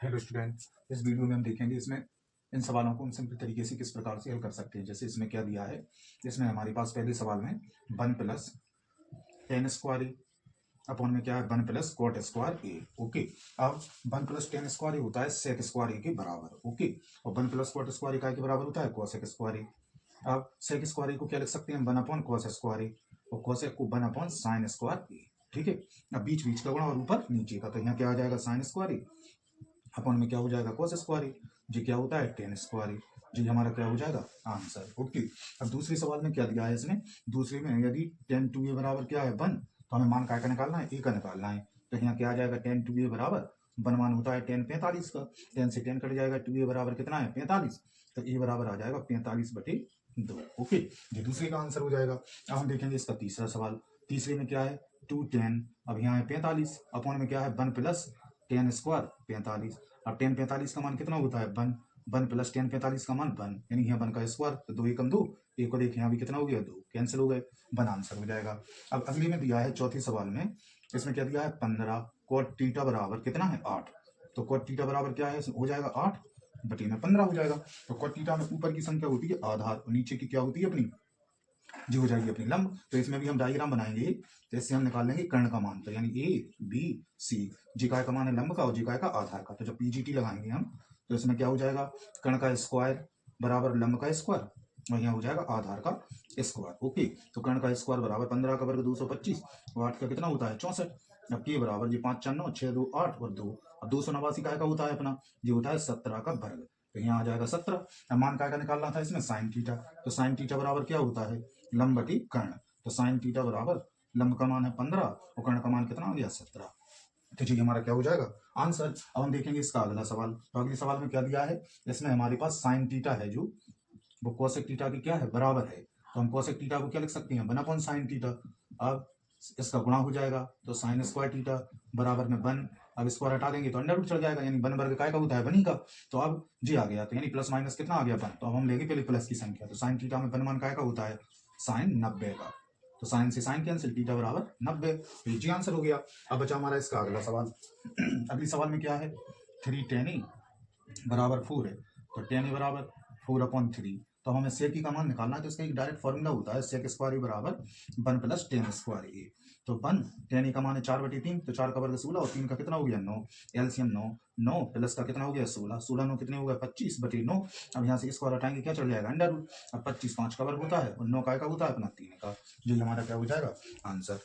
Hello student, इस video में हम देखेंगे इसमें इन सवालों को हम सिंपल तरीके से किस प्रकार से हल कर सकते हैं। जैसे इसमें क्या दिया है, इसमें हमारे पास पहले सवाल में 1 प्लस टेन स्क्वायर ए अपॉन में क्या है 1 प्लस कॉट स्क्वायर ए। ओके, अब 1 प्लस टेन स्क्वायर ए होता है सेक स्क्वायर ए के बराबर। ओके, और 1 प्लस कॉट स्क्वायर ए के बराबर होता है कोसेक स्क्वायर ए। अब सेक स्क्वायर ए को क्या लिख सकते हैं 1 अपॉन कॉस स्क्वायर ए, और कोसेक को 1 अपॉन साइन स्क्वायर ए। ठीक है, अब बीच बीच का गुणा और ऊपर नीचे का, तो यहाँ क्या आ जाएगा साइन स्क्वायर ए अपॉन में क्या हो जाएगा कोस स्क्वायर ए, जी क्या होता है टेन स्क्वायर ए, जी हमारा क्या हो जाएगा आंसर। ओके, अब दूसरे सवाल में क्या दिया है इसने, दूसरे में यदि टेन टू ए बराबर क्या है 1, तो हमें मान का निकालना है, ए का निकालना है। तो यहाँ क्या आ जाएगा टेन टू ए बराबर 1 मान होता है टेन 45 का, 10 से 10 कट जाएगा, टू ए बराबर कितना है 45, तो ए बराबर आ जाएगा 45/2। ओके, ये दूसरे का आंसर हो जाएगा। अब हम देखेंगे इसका तीसरा सवाल। तीसरे में क्या है 2 10, अब यहाँ है 45 अपॉन में क्या है 1 प्लस टेन स्क्वायर 45। अब 10 45 का मान कितना होता है 1, 1 प्लस 10 45 का मान 1, यानी यहाँ 1 का स्क्वायर, तो 2 एकम 2, एक और एक यहाँ भी कितना हो गया 2, कैंसिल हो गए, 1 आंसर हो जाएगा। अब अगले में दिया है चौथे सवाल में, इसमें क्या दिया है 15 कॉट थीटा बराबर कितना है 8। तो कॉट थीटा बराबर क्या है, हो जाएगा 8 बटे में 15 हो जाएगा। तो कॉट थीटा में ऊपर की संख्या होती है आधार और नीचे की क्या होती है अपनी, जो हो जाएगी अपनी लंब। तो इसमें भी हम डायग्राम बनाएंगे, तो इससे हम निकाल लेंगे कर्ण का मान, तो यानी ए बी सी, जी काय का मान है लंब का और जी काय का आधार का। तो जब पीजीटी लगाएंगे हम, तो इसमें क्या हो जाएगा कर्ण का स्क्वायर बराबर लंब का स्क्वायर, और यहाँ हो जाएगा आधार का स्क्वायर। ओके, तो कर्ण का स्क्वायर बराबर 15 का वर्ग 225, और 8 का कितना होता है 64। अब के बराबर जी 5 4 9 6 2 8 और 2, अब 289 काय का होता है अपना, ये होता है 17 का वर्ग, तो यहाँ आ जाएगा 17। अब मान काय का निकालना था इसमें साइन थीटा, तो साइन थीटा बराबर क्या होता है लंब बटी कर्ण, तो साइन थीटा बराबर लंब का मान है 15 और कर्ण का मान कितना हो गया 17। तो जी हमारा क्या हो जाएगा आंसर। अब हम देखेंगे इसका अगला सवाल। तो अगले सवाल में क्या दिया है, इसमें हमारे पास साइन थीटा है जो वो कोसेक थीटा की क्या है बराबर है, तो हम कोसेक थीटा को क्या लिख सकते हैं 1 अपॉन साइन थीटा। अब इसका गुणा हो जाएगा, तो साइन स्क्वायर थीटा बराबर में 1, अब स्क्वायर हटा देंगे तो अंडर रूट चल जाएगा, यानी 1 वर्ग काय का होता है 1 ही का। तो अब जी आ गया, तो यानी प्लस माइनस कितना आ गया 1, तो अब हम लेंगे पहले प्लस की संख्या, तो साइन थीटा में 1 मान काय का होता है साइन 90 का, तो साइन से साइन कैंसिल, थीटा बराबर 90, तो जी आंसर हो गया। अब बचा हमारा इसका अगला सवाल। अगले सवाल में क्या है 3 tan ए बराबर 4 है, तो tan ए बराबर 4/3, तो हमें सेक का मान निकालना है, तो इसका एक डायरेक्ट फॉर्मूला होता है सेक स्क्वायर ए बराबर 1 प्लस टेन स्क्वायर ए। तो 1 tan ए का मान है 4/3, तो 4 का वर्ग 16 और 3 का कितना हो गया 9, एलसीएम 9, 9 प्लस का कितना हो गया 16, 16 9 कितने हो गए 25/9। अब यहाँ से स्क्वायर हटाएंगे क्या चल जाएगा अंडर रूट, अब 25 5 का वर्ग होता है और 9 का होता है अपना 3 का, जो हमारा क्या हो जाएगा आंसर।